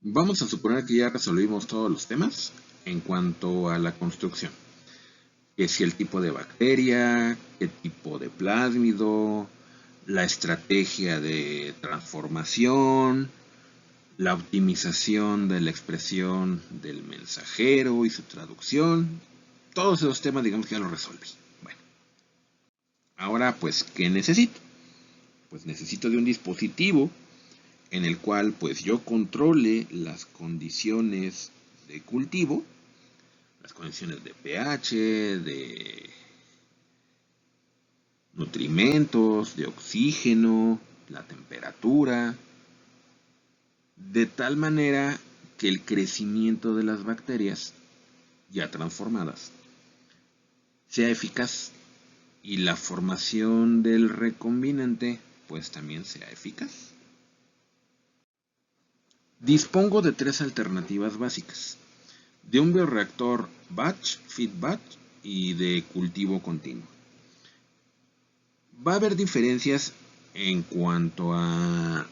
Vamos a suponer que ya resolvimos todos los temas en cuanto a la construcción. Que si el tipo de bacteria, qué tipo de plásmido, la estrategia de transformación, la optimización de la expresión del mensajero y su traducción. Todos esos temas digamos que ya los resolví. Bueno, ahora pues, ¿qué necesito? Pues necesito de un dispositivo en el cual pues yo controle las condiciones de cultivo, las condiciones de pH, de nutrimentos, de oxígeno, la temperatura, de tal manera que el crecimiento de las bacterias ya transformadas sea eficaz y la formación del recombinante pues también sea eficaz. Dispongo de tres alternativas básicas: de un bioreactor batch, feed batch y de cultivo continuo. Va a haber diferencias en cuanto a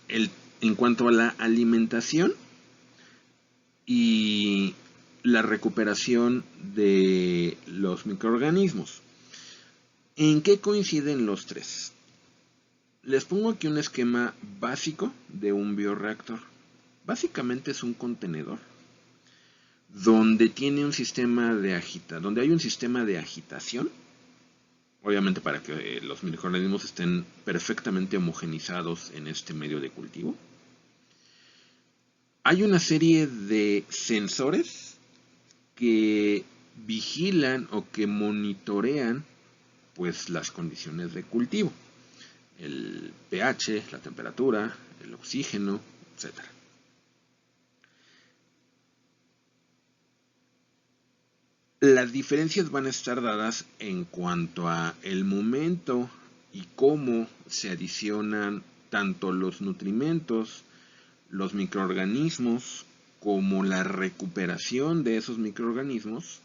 la alimentación y la recuperación de los microorganismos. ¿En qué coinciden los tres? Les pongo aquí un esquema básico de un bioreactor. Básicamente es un contenedor donde tiene un sistema de donde hay un sistema de agitación, obviamente para que los microorganismos estén perfectamente homogenizados en este medio de cultivo. Hay una serie de sensores que vigilan o que monitorean pues las condiciones de cultivo, el pH, la temperatura, el oxígeno, etc. Las diferencias van a estar dadas en cuanto a el momento y cómo se adicionan tanto los nutrimentos, los microorganismos, como la recuperación de esos microorganismos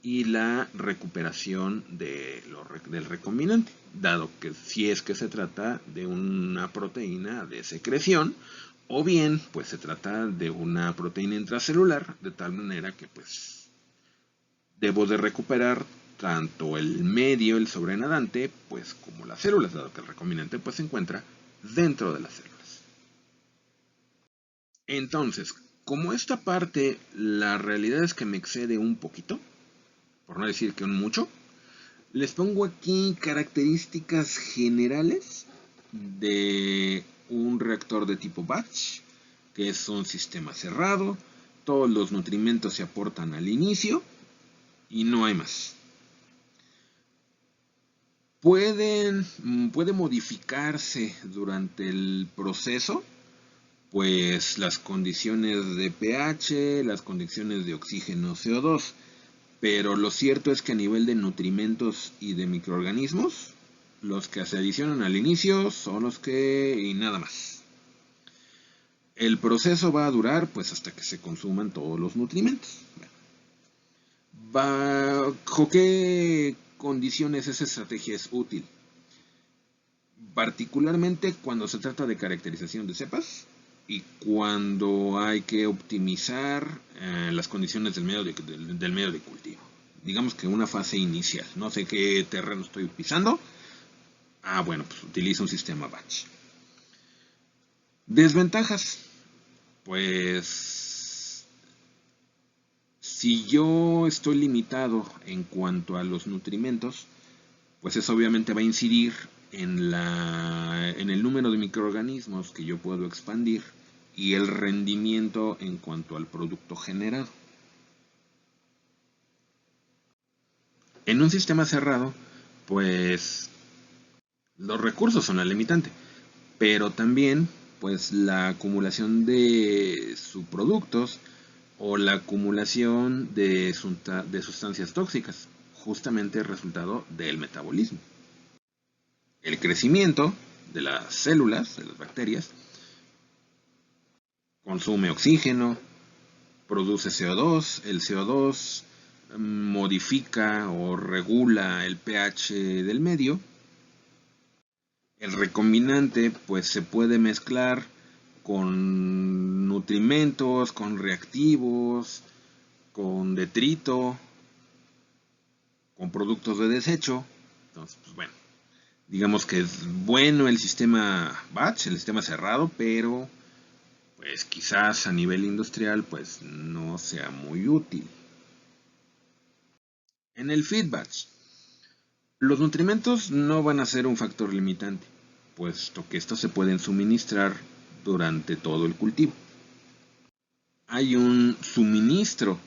y la recuperación del recombinante, dado que si es que se trata de una proteína de secreción o bien pues se trata de una proteína intracelular, de tal manera que pues debo de recuperar tanto el medio, el sobrenadante, pues como las células, dado que el recombinante pues se encuentra dentro de las células. Entonces, como esta parte, la realidad es que me excede un poquito, por no decir que un mucho, les pongo aquí características generales de un reactor de tipo batch, que es un sistema cerrado, todos los nutrimentos se aportan al inicio y no hay más. Puede modificarse durante el proceso, pues las condiciones de pH, las condiciones de oxígeno CO2, pero lo cierto es que a nivel de nutrimentos y de microorganismos, los que se adicionan al inicio son los que y nada más. El proceso va a durar pues hasta que se consuman todos los nutrimentos. ¿Bajo qué condiciones esa estrategia es útil? Particularmente cuando se trata de caracterización de cepas y cuando hay que optimizar las condiciones del medio de cultivo. Digamos que una fase inicial. No sé qué terreno estoy pisando. Bueno, pues utilizo un sistema batch. Desventajas. Pues si yo estoy limitado en cuanto a los nutrimentos, pues eso obviamente va a incidir en el número de microorganismos que yo puedo expandir y el rendimiento en cuanto al producto generado. En un sistema cerrado, pues los recursos son la limitante, pero también pues la acumulación de subproductos o la acumulación de sustancias tóxicas, justamente el resultado del metabolismo. El crecimiento de las células, de las bacterias, consume oxígeno, produce CO2, el CO2 modifica o regula el pH del medio. El recombinante pues se puede mezclar con nutrimentos, con reactivos, con detrito, con productos de desecho. Entonces, pues bueno, digamos que es bueno el sistema batch, el sistema cerrado, pero pues quizás a nivel industrial pues no sea muy útil. En el feed batch, los nutrimentos no van a ser un factor limitante, puesto que estos se pueden suministrar durante todo el cultivo. Hay un suministro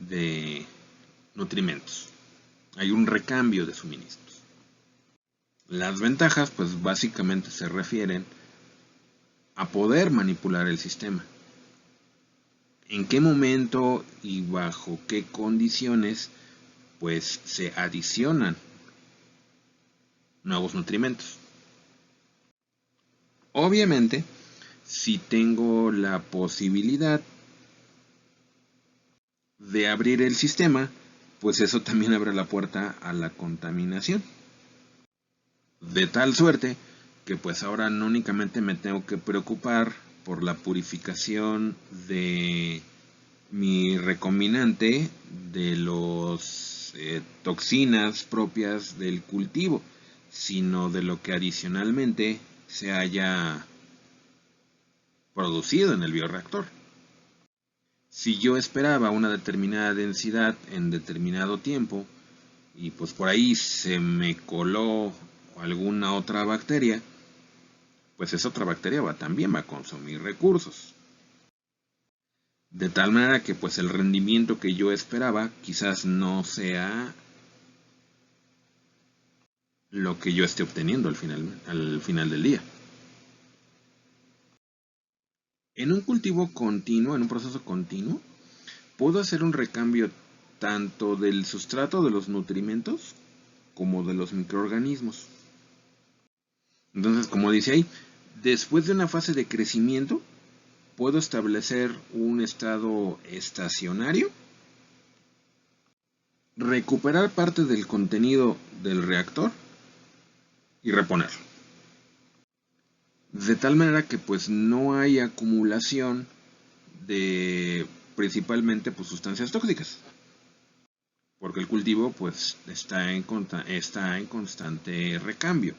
de nutrimentos, hay un recambio de suministros. Las ventajas pues básicamente se refieren a poder manipular el sistema. En qué momento y bajo qué condiciones pues se adicionan nuevos nutrimentos. Obviamente, si tengo la posibilidad de abrir el sistema, pues eso también abre la puerta a la contaminación. De tal suerte que pues ahora no únicamente me tengo que preocupar por la purificación de mi recombinante de los toxinas propias del cultivo, sino de lo que adicionalmente se haya producido en el bioreactor. Si yo esperaba una determinada densidad en determinado tiempo y pues por ahí se me coló alguna otra bacteria, pues esa otra bacteria también va a consumir recursos. De tal manera que pues el rendimiento que yo esperaba quizás no sea lo que yo esté obteniendo al final del día. En un cultivo continuo, en un proceso continuo, puedo hacer un recambio tanto del sustrato de los nutrimentos como de los microorganismos. Entonces, como dice ahí, después de una fase de crecimiento, puedo establecer un estado estacionario, recuperar parte del contenido del reactor y reponerlo. De tal manera que pues no hay acumulación de principalmente pues, sustancias tóxicas. Porque el cultivo pues está en constante recambio.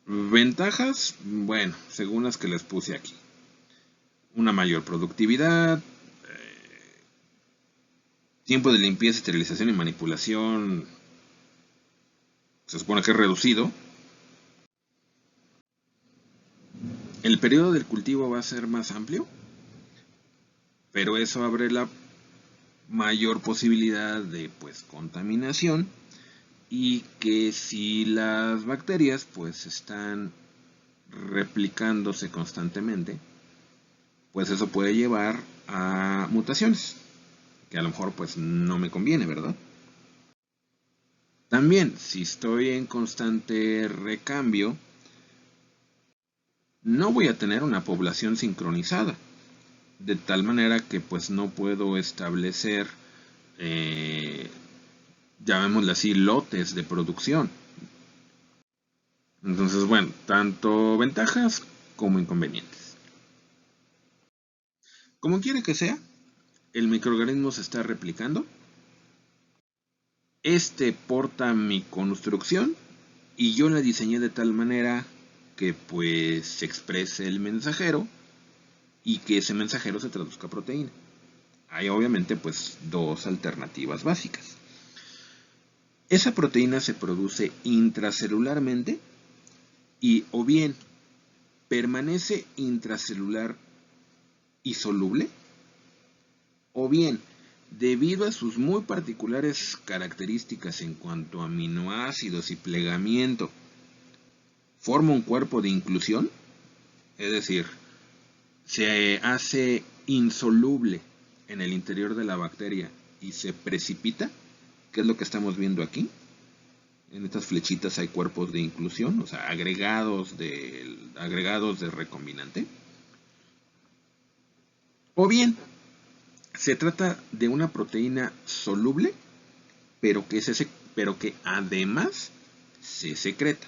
Ventajas, bueno, según las que les puse aquí. Una mayor productividad, tiempo de limpieza, esterilización y manipulación se supone que es reducido. El periodo del cultivo va a ser más amplio, pero eso abre la mayor posibilidad de pues contaminación y que si las bacterias pues están replicándose constantemente, pues eso puede llevar a mutaciones, que a lo mejor pues no me conviene, ¿verdad? También, si estoy en constante recambio, no voy a tener una población sincronizada, de tal manera que pues no puedo establecer, llamémosle así, lotes de producción. Entonces, bueno, tanto ventajas como inconvenientes. Como quiera que sea, el microorganismo se está replicando. Este porta mi construcción y yo la diseñé de tal manera que pues se exprese el mensajero y que ese mensajero se traduzca a proteína. Hay obviamente pues dos alternativas básicas. Esa proteína se produce intracelularmente y o bien permanece intracelular y soluble, o bien, debido a sus muy particulares características en cuanto a aminoácidos y plegamiento, forma un cuerpo de inclusión, es decir, se hace insoluble en el interior de la bacteria y se precipita, que es lo que estamos viendo aquí. En estas flechitas hay cuerpos de inclusión, o sea, agregados de recombinante. O bien, se trata de una proteína soluble, pero que además se secreta.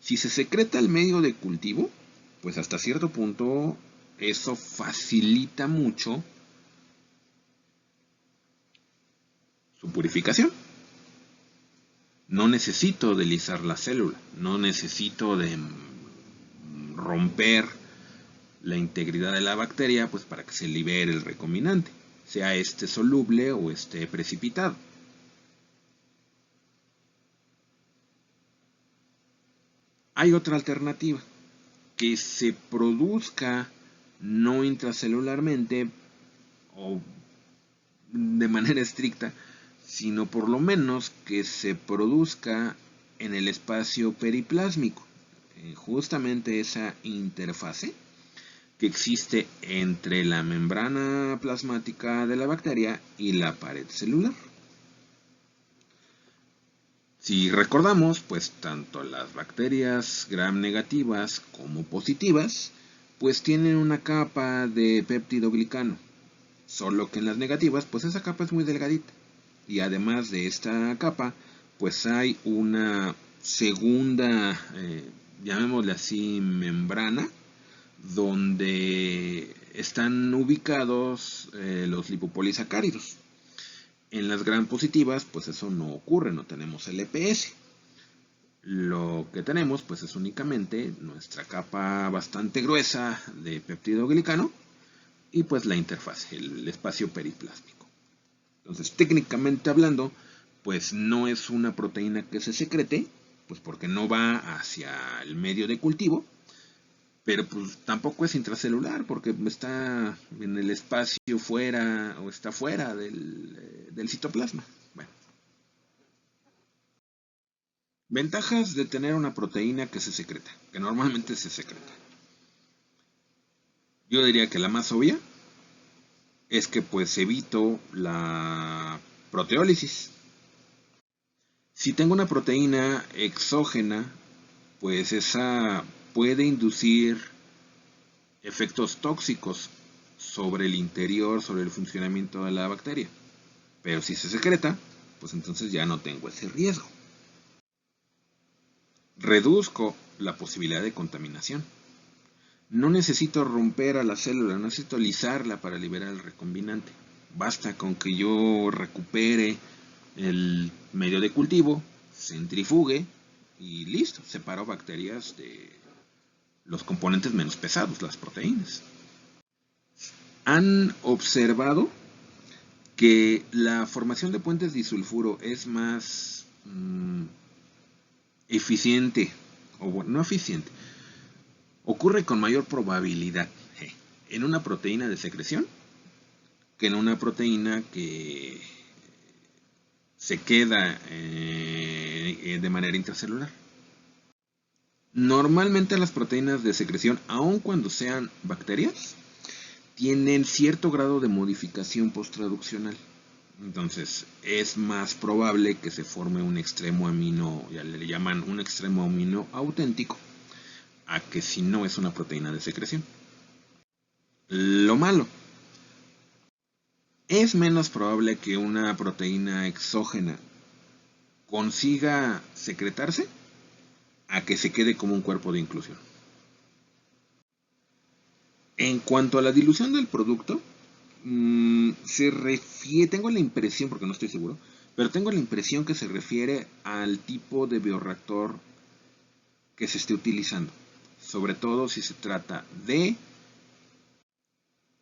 Si se secreta el medio de cultivo, pues hasta cierto punto eso facilita mucho su purificación. No necesito deslizar la célula, no necesito de romper la integridad de la bacteria pues para que se libere el recombinante, sea este soluble o este precipitado. Hay otra alternativa, que se produzca no intracelularmente o de manera estricta, sino por lo menos que se produzca en el espacio periplásmico, justamente esa interfase que existe entre la membrana plasmática de la bacteria y la pared celular. Si recordamos, pues tanto las bacterias gram negativas como positivas, pues tienen una capa de péptidoglicano, solo que en las negativas, pues esa capa es muy delgadita. Y además de esta capa, pues hay una segunda, llamémosle así, membrana, donde están ubicados los lipopolisacáridos. En las gram positivas, pues eso no ocurre, no tenemos el EPS. Lo que tenemos, pues es únicamente nuestra capa bastante gruesa de peptidoglicano y pues la interfase, el espacio periplásmico. Entonces, técnicamente hablando, pues no es una proteína que se secrete, pues porque no va hacia el medio de cultivo, pero pues tampoco es intracelular porque está en el espacio fuera o está fuera del citoplasma. Bueno. Ventajas de tener una proteína que se secreta, que normalmente se secreta. Yo diría que la más obvia es que pues evito la proteólisis. Si tengo una proteína exógena, pues esa puede inducir efectos tóxicos sobre el interior, sobre el funcionamiento de la bacteria. Pero si se secreta, pues entonces ya no tengo ese riesgo. Reduzco la posibilidad de contaminación. No necesito romper a la célula, no necesito lisarla para liberar el recombinante. Basta con que yo recupere el medio de cultivo, centrifugue y listo, separo bacterias de los componentes menos pesados, las proteínas. Han observado que la formación de puentes disulfuro es más eficiente, o bueno, no eficiente, ocurre con mayor probabilidad en una proteína de secreción que en una proteína que se queda de manera intracelular. Normalmente las proteínas de secreción, aun cuando sean bacterias, tienen cierto grado de modificación posttraduccional. Entonces es más probable que se forme un extremo amino, ya le llaman un extremo amino auténtico, a que si no es una proteína de secreción. Lo malo, es menos probable que una proteína exógena consiga secretarse a que se quede como un cuerpo de inclusión. En cuanto a la dilución del producto, se refiere, tengo la impresión, porque no estoy seguro, pero tengo la impresión que se refiere al tipo de bioreactor que se esté utilizando, sobre todo si se trata de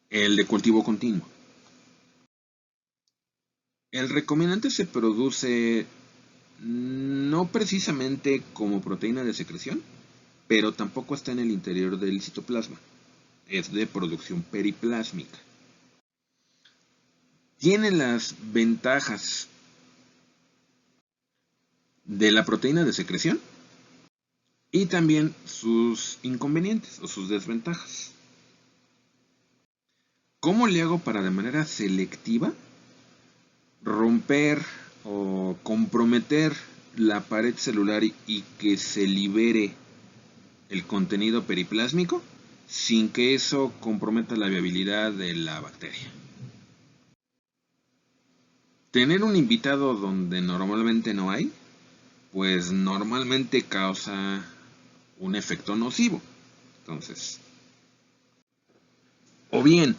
el de cultivo continuo. El recombinante se produce no precisamente como proteína de secreción, pero tampoco está en el interior del citoplasma. Es de producción periplásmica. Tiene las ventajas de la proteína de secreción y también sus inconvenientes o sus desventajas. ¿Cómo le hago para de manera selectiva romper o comprometer la pared celular y que se libere el contenido periplásmico sin que eso comprometa la viabilidad de la bacteria? Tener un invitado donde normalmente no hay, pues normalmente causa un efecto nocivo. Entonces, o bien,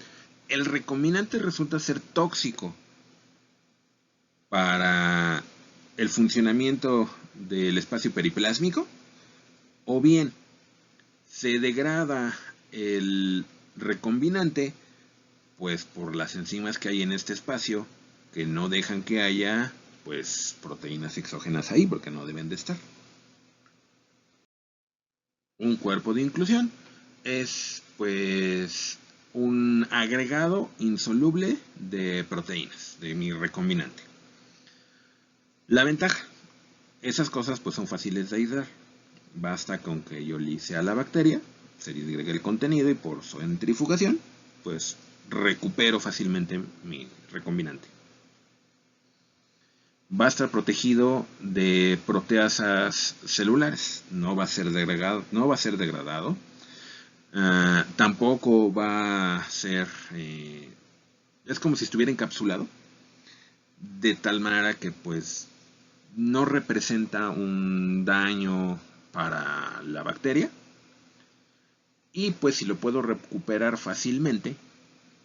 el recombinante resulta ser tóxico para el funcionamiento del espacio periplásmico, o bien se degrada el recombinante pues por las enzimas que hay en este espacio que no dejan que haya pues proteínas exógenas ahí porque no deben de estar. Un cuerpo de inclusión es pues un agregado insoluble de proteínas de mi recombinante. La ventaja, esas cosas pues son fáciles de aislar. Basta con que yo lise a la bacteria, se le agregue el contenido y por centrifugación pues recupero fácilmente mi recombinante. Va a estar protegido de proteasas celulares, no va a ser degradado, tampoco va a ser, es como si estuviera encapsulado, de tal manera que pues no representa un daño para la bacteria, y pues si lo puedo recuperar fácilmente,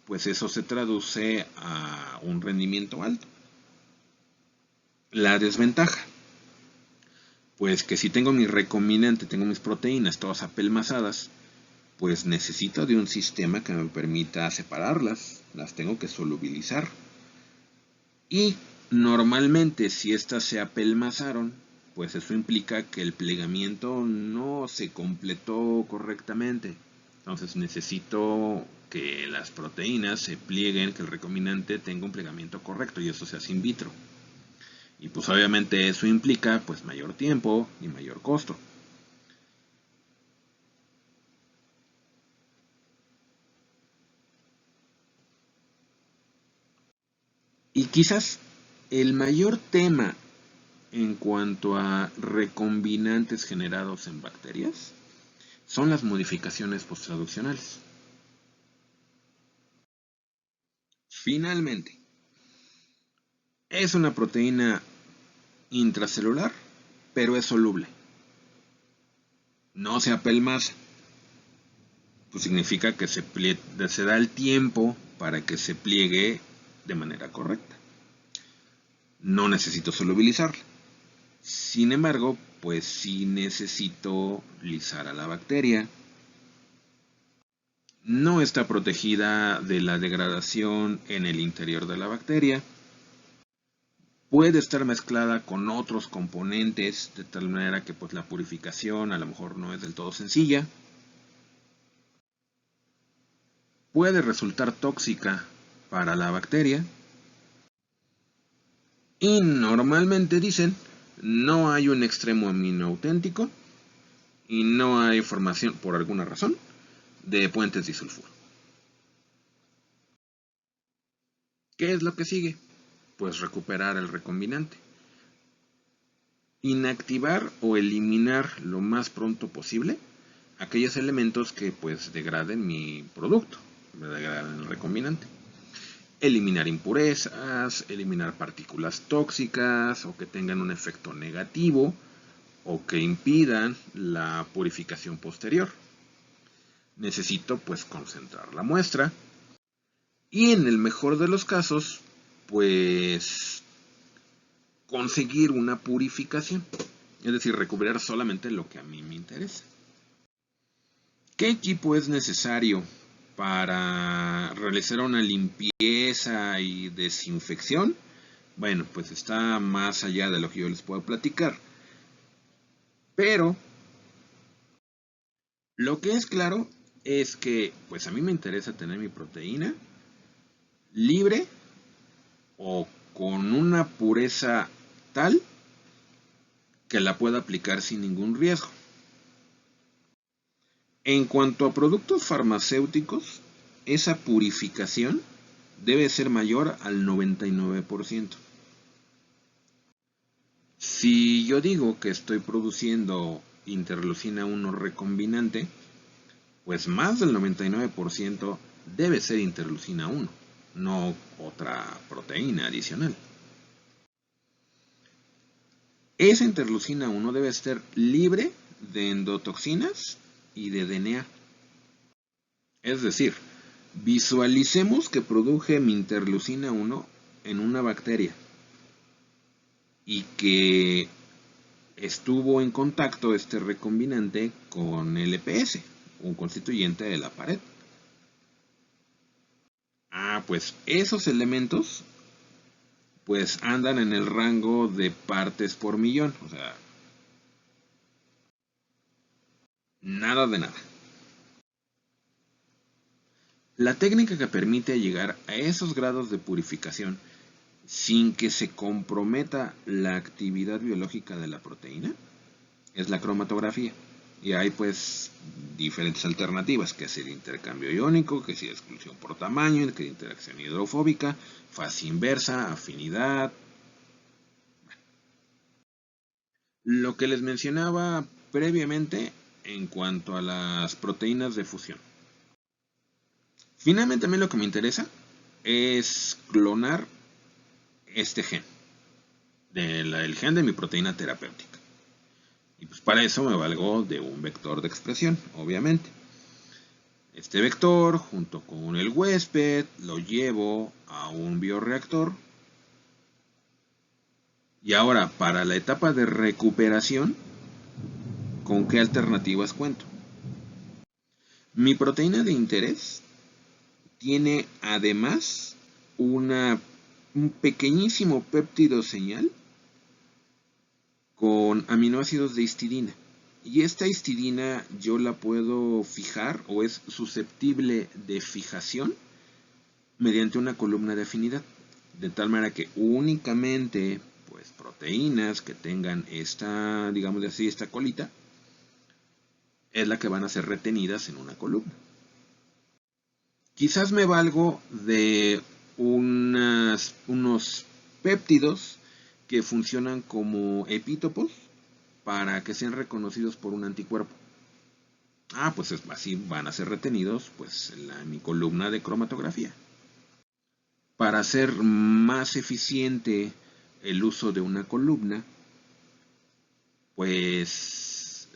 pues eso se traduce a un rendimiento alto. La desventaja, pues que si tengo mi recombinante, tengo mis proteínas todas apelmazadas, pues necesito de un sistema que me permita separarlas, las tengo que solubilizar. Y normalmente si estas se apelmazaron, pues eso implica que el plegamiento no se completó correctamente. Entonces necesito que las proteínas se plieguen, que el recombinante tenga un plegamiento correcto, y eso se hace in vitro. Y pues obviamente eso implica pues mayor tiempo y mayor costo. Y quizás el mayor tema en cuanto a recombinantes generados en bacterias son las modificaciones posttraduccionales. Finalmente, es una proteína intracelular, pero es soluble. No se apelmaza. Pues significa que se da el tiempo para que se pliegue de manera correcta. No necesito solubilizarla. Sin embargo, pues sí necesito lisar a la bacteria. No está protegida de la degradación en el interior de la bacteria. Puede estar mezclada con otros componentes de tal manera que pues la purificación a lo mejor no es del todo sencilla. Puede resultar tóxica para la bacteria. Y normalmente dicen, no hay un extremo amino auténtico y no hay formación, por alguna razón, de puentes disulfuro. ¿Qué es lo que sigue? Pues recuperar el recombinante. Inactivar o eliminar lo más pronto posible aquellos elementos que pues degraden mi producto, degraden el recombinante. Eliminar impurezas, eliminar partículas tóxicas o que tengan un efecto negativo o que impidan la purificación posterior. Necesito pues concentrar la muestra y en el mejor de los casos pues conseguir una purificación, es decir, recuperar solamente lo que a mí me interesa. ¿Qué equipo es necesario para realizar una limpieza y desinfección? Bueno, pues está más allá de lo que yo les puedo platicar. Pero lo que es claro es que pues a mí me interesa tener mi proteína libre o con una pureza tal que la pueda aplicar sin ningún riesgo. En cuanto a productos farmacéuticos, esa purificación debe ser mayor al 99%. Si yo digo que estoy produciendo interleucina 1 recombinante, pues más del 99% debe ser interleucina 1, no otra proteína adicional. Esa interleucina 1 debe estar libre de endotoxinas y de DNA. Es decir, visualicemos que produje mi interleucina 1 en una bacteria y que estuvo en contacto este recombinante con el EPS, un constituyente de la pared. Pues esos elementos pues andan en el rango de partes por millón, o sea, nada de nada. La técnica que permite llegar a esos grados de purificación sin que se comprometa la actividad biológica de la proteína es la cromatografía. Y hay pues diferentes alternativas, que es el intercambio iónico, que es exclusión por tamaño, que es interacción hidrofóbica, fase inversa, afinidad. Lo que les mencionaba previamente en cuanto a las proteínas de fusión. Finalmente a mí lo que me interesa es clonar este gen, el gen de mi proteína terapéutica. Y pues para eso me valgo de un vector de expresión, obviamente. Este vector, junto con el huésped, lo llevo a un bioreactor. Y ahora, para la etapa de recuperación, ¿con qué alternativas cuento? Mi proteína de interés tiene además un pequeñísimo péptido señal con aminoácidos de histidina. Y esta histidina yo la puedo fijar o es susceptible de fijación mediante una columna de afinidad. De tal manera que únicamente pues, proteínas que tengan esta, digamos así, esta colita, es la que van a ser retenidas en una columna. Quizás me valgo de unos péptidos que funcionan como epítopos para que sean reconocidos por un anticuerpo. Pues así van a ser retenidos pues, en mi columna de cromatografía. Para hacer más eficiente el uso de una columna, pues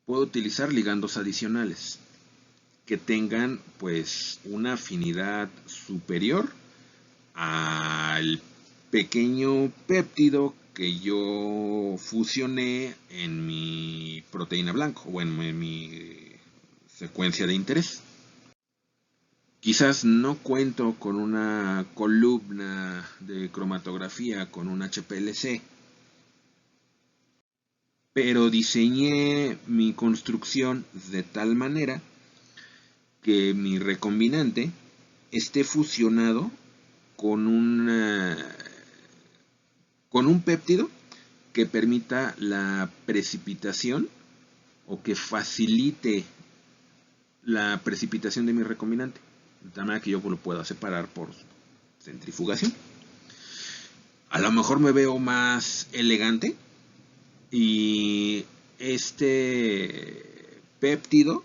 puedo utilizar ligandos adicionales que tengan pues una afinidad superior al pequeño péptido que yo fusioné en mi proteína blanco o en mi secuencia de interés. Quizás no cuento con una columna de cromatografía con un HPLC, pero diseñé mi construcción de tal manera que mi recombinante esté fusionado con con un péptido que permita la precipitación o que facilite la precipitación de mi recombinante, de tal manera que yo lo pueda separar por centrifugación. A lo mejor me veo más elegante y este péptido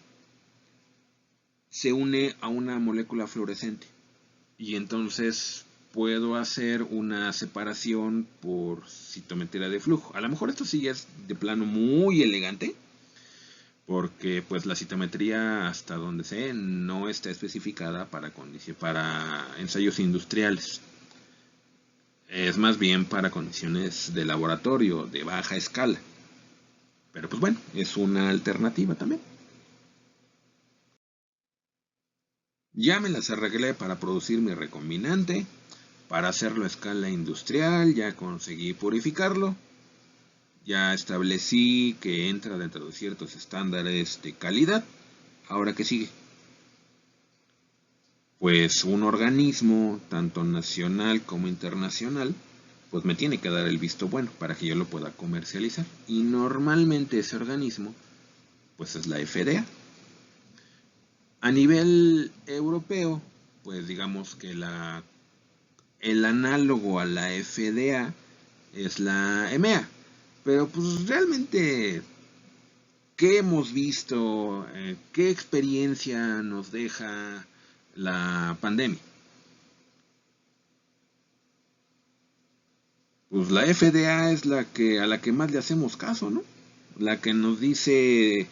se une a una molécula fluorescente y entonces puedo hacer una separación por citometría de flujo. A lo mejor esto sí es de plano muy elegante, porque pues la citometría, hasta donde sé, no está especificada para ensayos industriales. Es más bien para condiciones de laboratorio de baja escala. Pero pues bueno, es una alternativa también. Ya me las arreglé para producir mi recombinante, para hacerlo a escala industrial, ya conseguí purificarlo, ya establecí que entra dentro de ciertos estándares de calidad. Ahora, ¿qué sigue? Pues un organismo, tanto nacional como internacional, pues me tiene que dar el visto bueno para que yo lo pueda comercializar. Y normalmente ese organismo, pues es la FDA. A nivel europeo, pues digamos que el análogo a la FDA es la EMEA. Pero pues realmente, ¿qué hemos visto? ¿Qué experiencia nos deja la pandemia? Pues la FDA es a la que más le hacemos caso, ¿no? La que nos dice,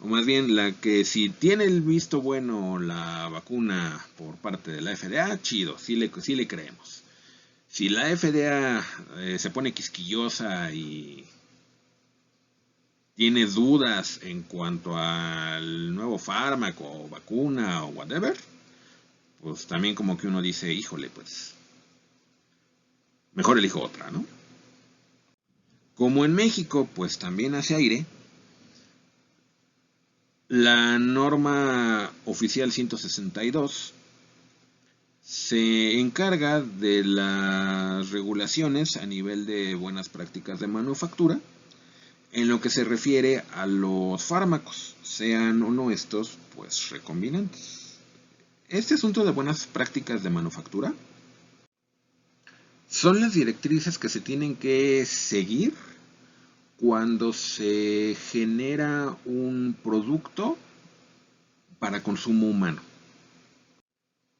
o más bien la que si tiene el visto bueno la vacuna por parte de la FDA, chido, sí le creemos. Si la FDA se pone quisquillosa y tiene dudas en cuanto al nuevo fármaco o vacuna o whatever, pues también como que uno dice, híjole, pues mejor elijo otra, ¿no? Como en México, pues también hace aire, la norma oficial 162 se encarga de las regulaciones a nivel de buenas prácticas de manufactura en lo que se refiere a los fármacos, sean o no estos, pues recombinantes. Este asunto de buenas prácticas de manufactura son las directrices que se tienen que seguir cuando se genera un producto para consumo humano.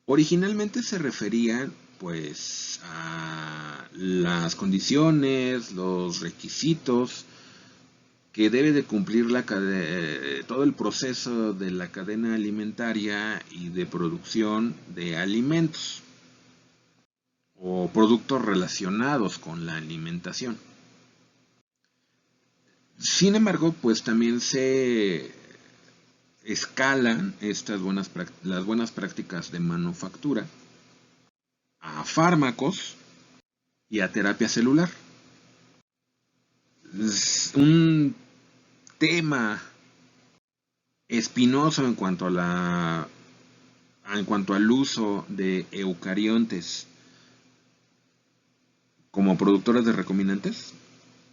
Originalmente se referían pues a las condiciones, los requisitos que debe de cumplir todo el proceso de la cadena alimentaria y de producción de alimentos o productos relacionados con la alimentación. Sin embargo, pues también se escalan las buenas prácticas de manufactura a fármacos y a terapia celular. Es un tema espinoso en cuanto al uso de eucariontes como productores de recombinantes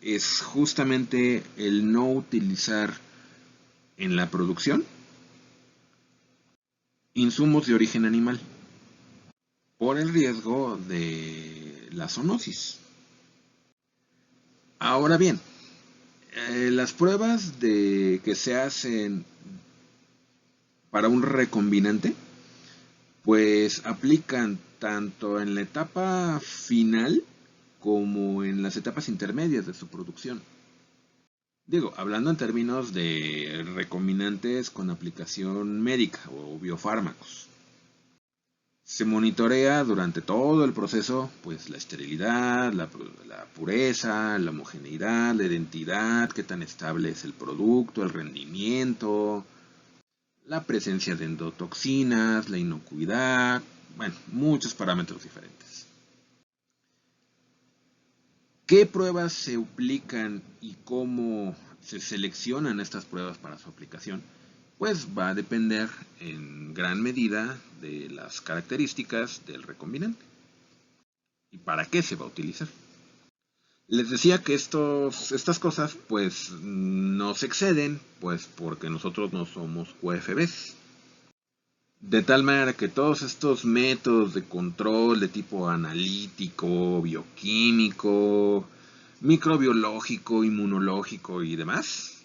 es justamente el no utilizar en la producción insumos de origen animal por el riesgo de la zoonosis. Ahora bien, las pruebas que se hacen para un recombinante pues aplican tanto en la etapa final como en las etapas intermedias de su producción. Digo, hablando en términos de recombinantes con aplicación médica o biofármacos. Se monitorea durante todo el proceso, pues la esterilidad, la pureza, la homogeneidad, la identidad, qué tan estable es el producto, el rendimiento, la presencia de endotoxinas, la inocuidad, bueno, muchos parámetros diferentes. ¿Qué pruebas se aplican y cómo se seleccionan estas pruebas para su aplicación? Pues va a depender en gran medida de las características del recombinante y para qué se va a utilizar. Les decía que estas cosas pues no se exceden, pues porque nosotros no somos QFBs. De tal manera que todos estos métodos de control de tipo analítico, bioquímico, microbiológico, inmunológico y demás,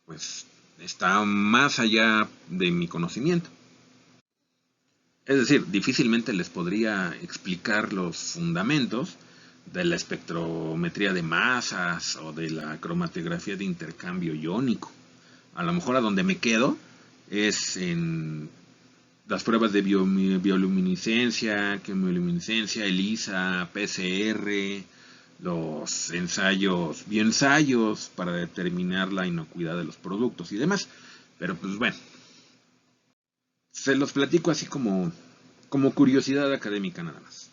pues está más allá de mi conocimiento. Es decir, difícilmente les podría explicar los fundamentos de la espectrometría de masas o de la cromatografía de intercambio iónico. A lo mejor a donde me quedo es en las pruebas de bioluminiscencia, quimioluminiscencia, ELISA, PCR, los bioensayos para determinar la inocuidad de los productos y demás. Pero pues bueno, se los platico así como curiosidad académica nada más.